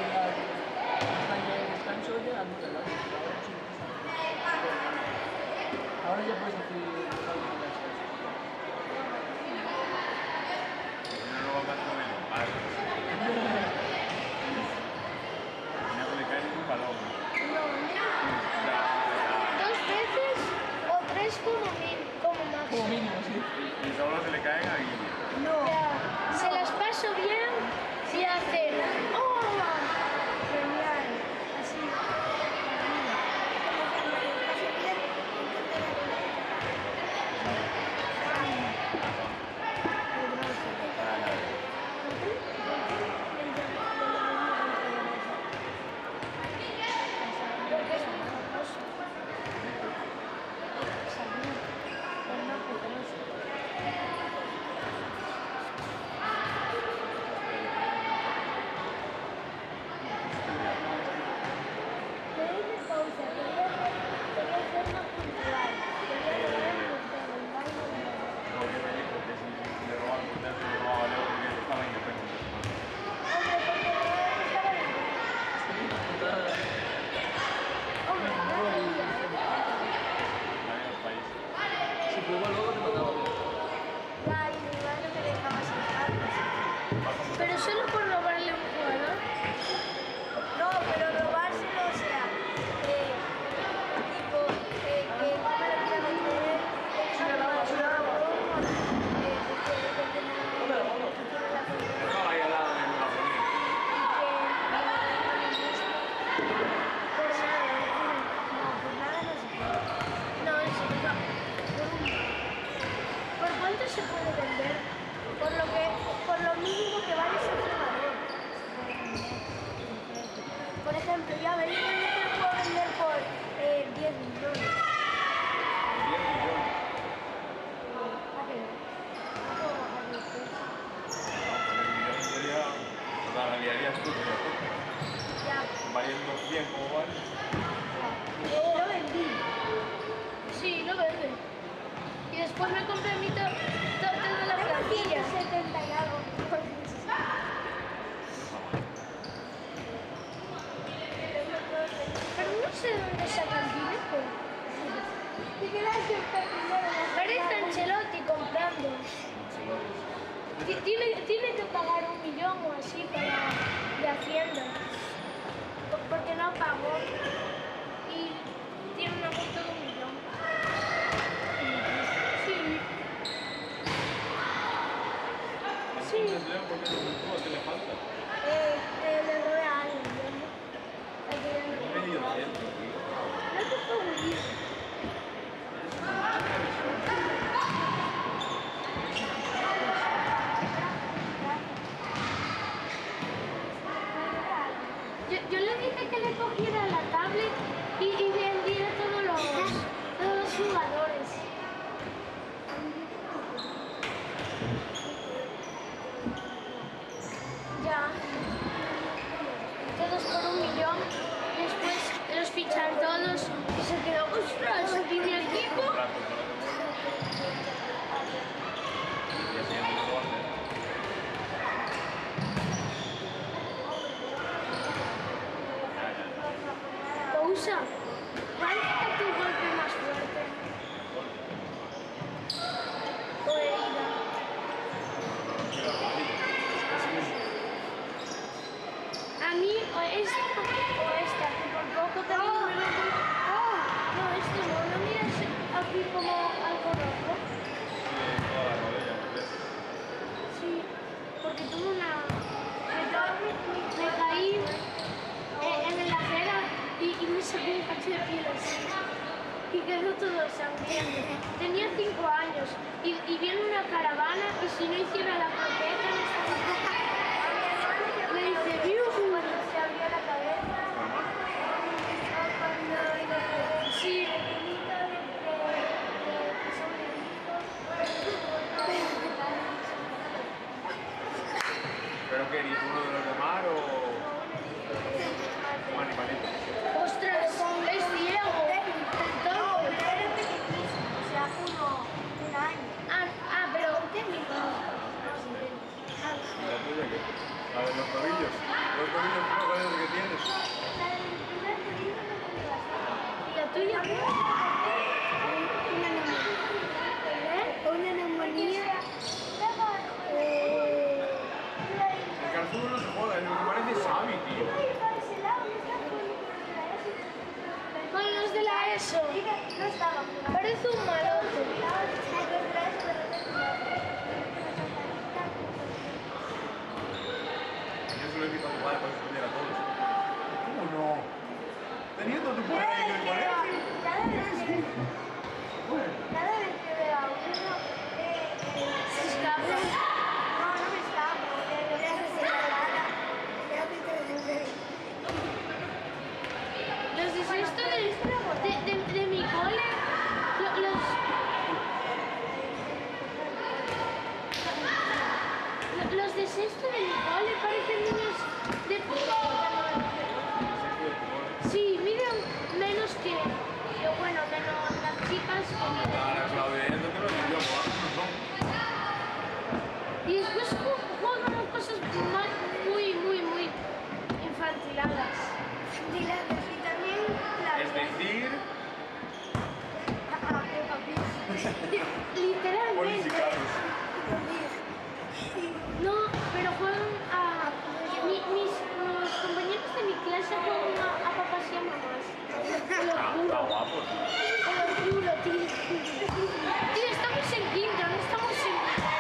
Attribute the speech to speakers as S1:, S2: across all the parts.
S1: repente en el descanso llega muchas gracias. Ahora ya puedes hacer algo de eso.
S2: No lo va a pasar menos. No le cae ningún balón.
S3: Dos veces o tres como
S1: Como
S3: máximo.
S1: mínimo, sí.
S2: Y solo se le caen a Guille.
S3: Ya, se las paso bien y hacen ¡oh! Genial, así. Porque es muy famoso. Salir, pero no poderoso.
S2: No, que me dijo que si le roban el portero, se lo robaba a Leo porque estaba independiente. Nadie en el país.
S1: Si jugó luego te mataba.
S3: Pero solo por robarle un jugador.
S4: No, pero robárselo, o sea, tipo, que no me lo quiera meter,
S2: Estaba ahí al lado en la familia.
S3: ¿Por cuánto se puede vender?
S4: por lo mínimo que vale ese jugador. Por ejemplo, yo a ver, yo lo puedo vender por 10 millones.
S2: 10 millones.
S4: ¿A qué no?
S2: No, 10 millones sería. La realidad es tú,
S4: Ya,
S2: valiendo 100 como vale.
S4: lo vendí.
S3: Sí, lo vende. Y después me compré mi toda la plantilla.
S4: 70 y algo.
S3: Pero no sé dónde sacan dinero. Parece Ancelotti comprando. Tiene que pagar 1 millón o así de Hacienda. Porque no pagó. Y tiene una multa de 1 millón. Sí. Sí.
S2: Entonces, Leo, ¿por qué no se juega? ¿Qué le falta?
S4: Le robé a alguien, ¿no?
S2: No he venido de él.
S4: No te puedo vivir.
S3: Yo le dije que le cogiera la tablet y vendiera todos los jugadores. Ya. Todos por 1 millón. Después los fichan todos y se quedó, ¡ostras! ¿Y mi equipo?
S2: Y así es un orden.
S3: Pausa. ¿Cuál fue tu golpe más fuerte? O herida. A mí, o esta, que por poco también me lo digo. No, este no, no miras aquí como algo rojo.
S2: Toda la rodilla, ¿ves?
S3: Sí, porque tuve me caí en la acera y me saqué un cacho de piel así. Y quedó todo sangriento. Tenía 5 años y viene una caravana y si no hiciera la protesta me dice, ¡Viu!
S4: Cuando se abrió la cabeza,
S3: Sí.
S2: ¿Pero qué eres uno de los de mar o un animalito?
S3: ¡Ostras! ¡Es ciego!
S4: No, pero era pequeñísimo, o sea, un año.
S3: Pero
S2: ¿Y la tuya qué? ¿La de los tobillos? ¿Cuál es el que tienes?
S3: ¿Y la tuya?
S4: Una neumonía.
S2: El calzudo no se joda, lo que parece es Xavi, tío.
S3: Con los de la ESO.
S4: No estaba.
S3: Parece un malote.
S2: Yo se lo he dicho a tu padre para suspender a todos. ¿Cómo no? Teniendo tu padre en el colegio.
S4: Cada vez que veo a uno,
S3: Se escapa.
S4: no me escapo, lo que hace es la cara.
S3: Los de sexto de mi cole, los de sexto de mi cole parecen niños de... Sí, miden menos que yo, bueno, menos las chicas que miden.
S2: Ahora, Claudia, ya no te lo digo,
S3: Y después juegan a cosas muy infantiladas.
S4: Y también la
S2: es decir,
S3: Literalmente.
S2: Polis y Carlos.
S3: No, pero juegan a... mis compañeros de mi clase juegan a papás y a mamás. Te lo
S2: Está
S3: juro.
S2: guapo, tío.
S3: Te lo juro, tío. Tío, estamos en quinto, no estamos en primero.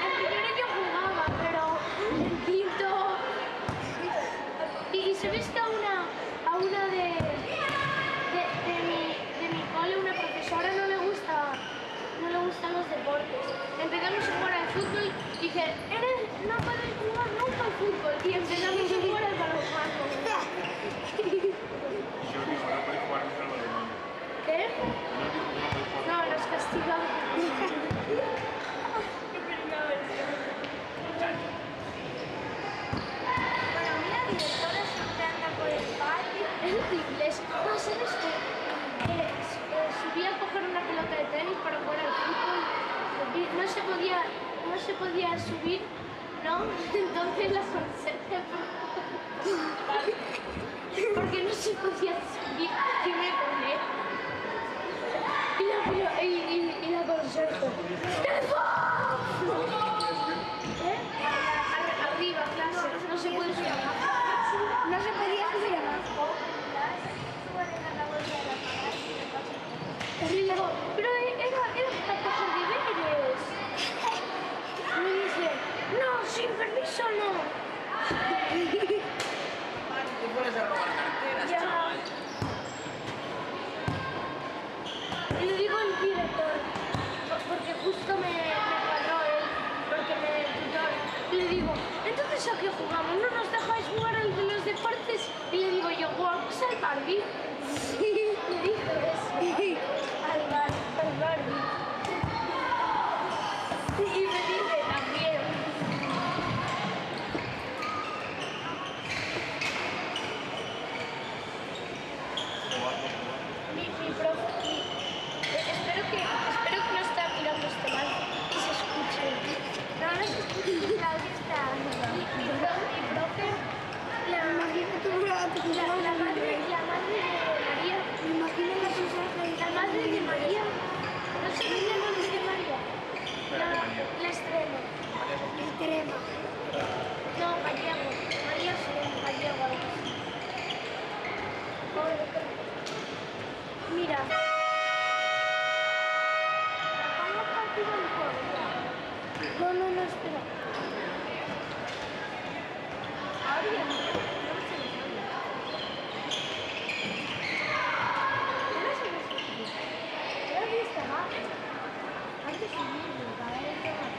S3: En primero yo jugaba, pero en quinto... Y sabes que a una de mi cole, una profesora, no le gustan los deportes. Empezamos a jugar al fútbol y dije, no puedes jugar nunca al fútbol. Y empezamos a jugar al balonmano.
S2: Y yo digo, no puedes jugar nunca al balonmano.
S3: ¿Qué?
S2: Yo digo que no puedes jugar.
S3: No, nos castigamos.
S4: Bueno, a mí la directora siempre anda por el patio.
S3: Es de inglés. No, ¿sabes qué? Subí a coger una pelota de tenis para jugar al fútbol y no se podía subir, ¿no? Entonces la conserje porque no se podía subir, que me pone. Y la conserje. ¿Eh? Arriba, clase, no se puede subir.
S4: No se podía subir a más.
S3: Y le digo, pero era para coger deberes. Me dice, no, sin permiso no.
S1: Te pones a robar carteras,
S3: Ya.
S1: chaval.
S3: Y le digo al director, porque justo me paró él, porque me tutor. Y le digo, entonces ¿a qué jugamos? ¿No nos dejáis jugar al de los deportes? Y le digo yo, ¿jugamos al Barbie? Sí, me dijo eso. Al Barbie. Y me dice también. Mi profe, espero que no está mirando este mal, que se escuche.
S4: No, no se escucha, Claudia está.
S3: Mi profe, la madre de María.
S4: Me imagino que su
S3: La madre de María. ¿No se veía el nombre de María? La estrella.
S4: extrema.
S3: No, gallego. María Serena, gallego. Algo así. Mira.
S4: Vamos partido del juego.
S3: No, espera.
S4: Ahora ya no. Antes sí, cada vez que más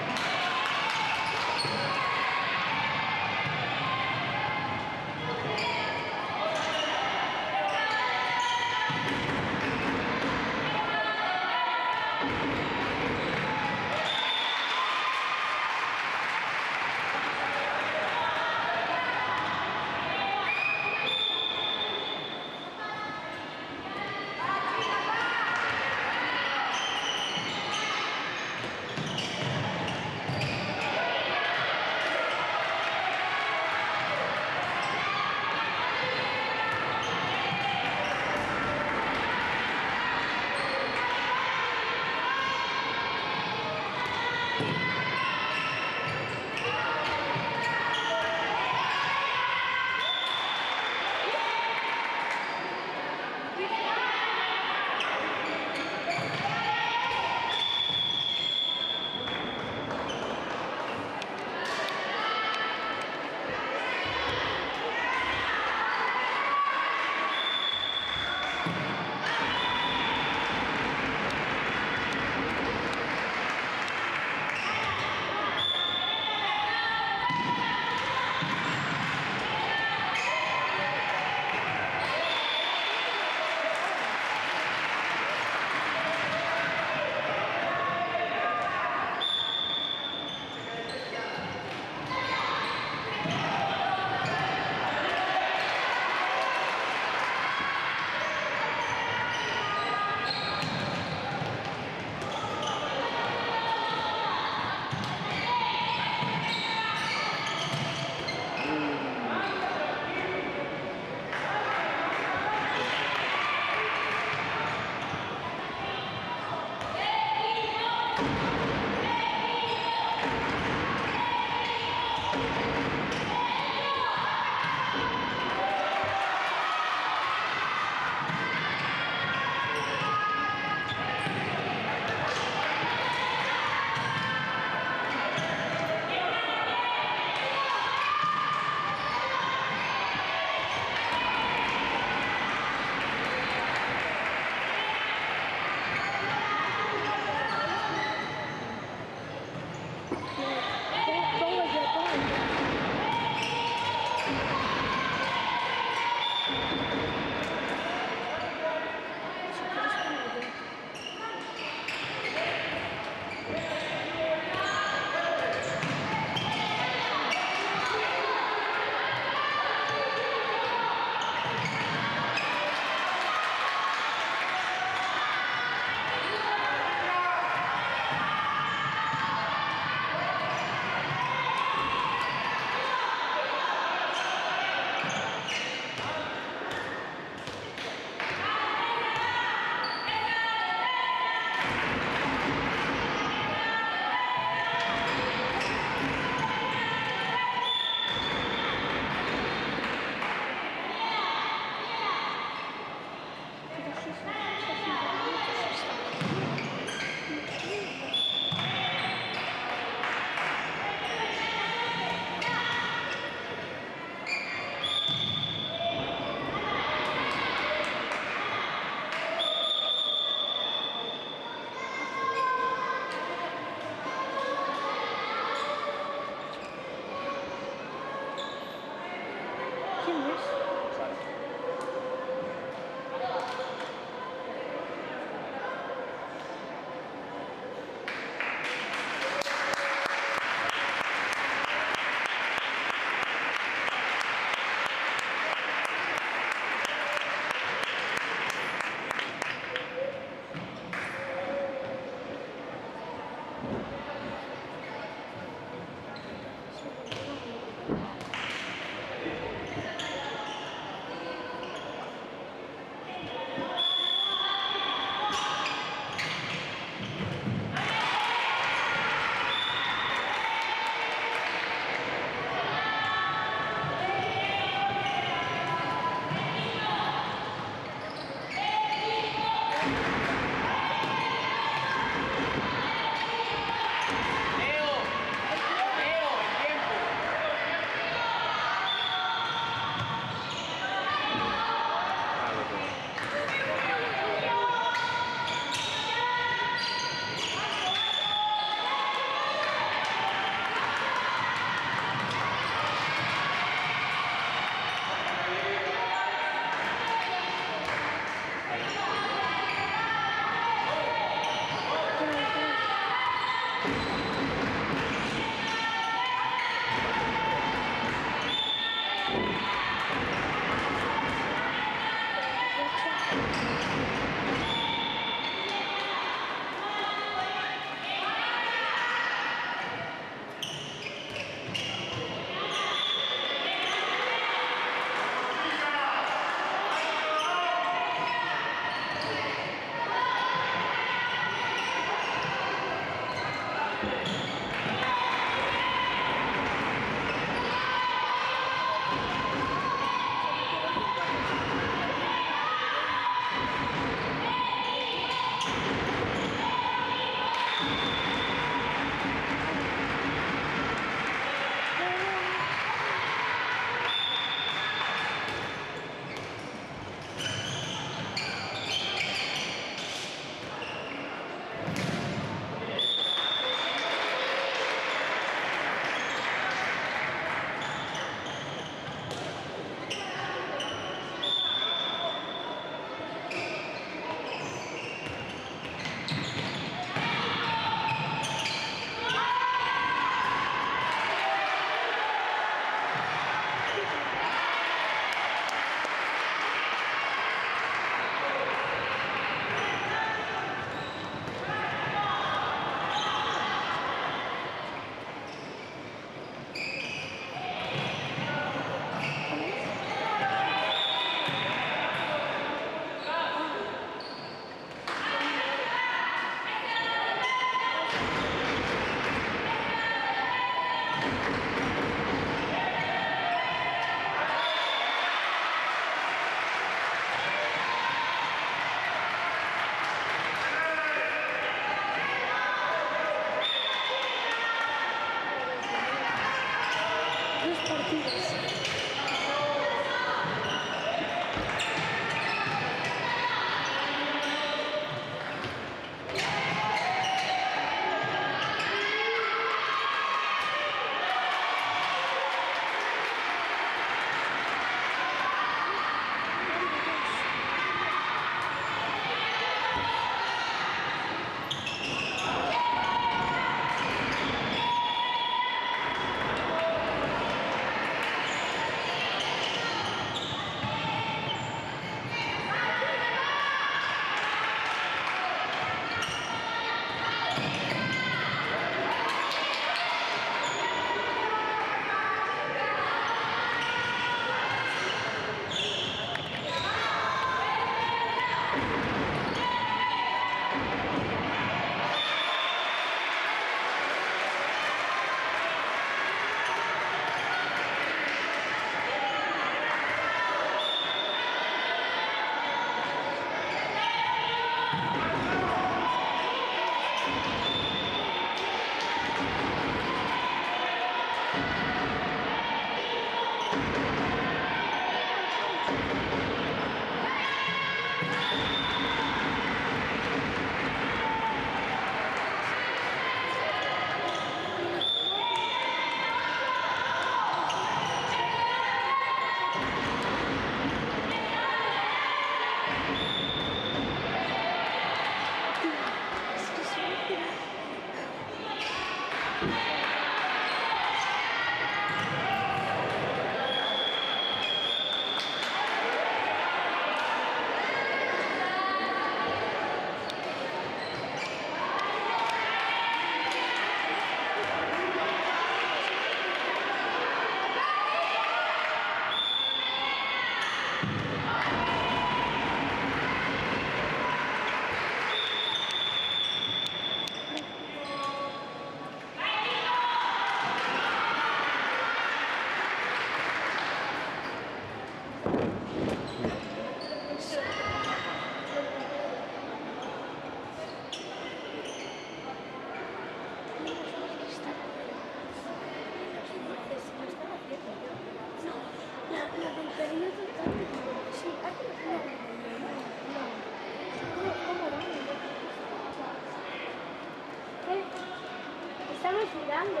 S3: mirando.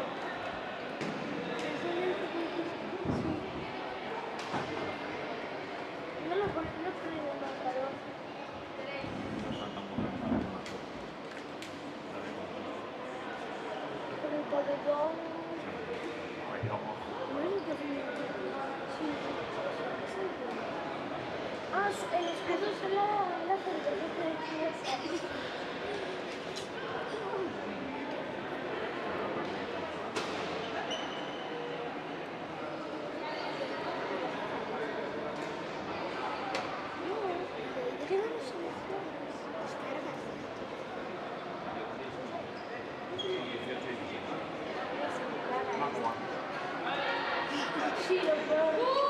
S3: No lo ponen en el marcador. Con el pabellón. No es el que se me... Sí. Ah, sí.
S4: el escudo es la centellita de Chiesa. Sí, lo puedo.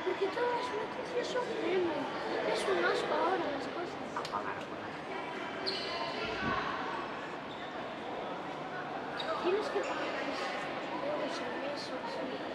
S3: Porque todas las noticias son memes. Es un asco ahora las cosas. Tienes que pagar los servicios.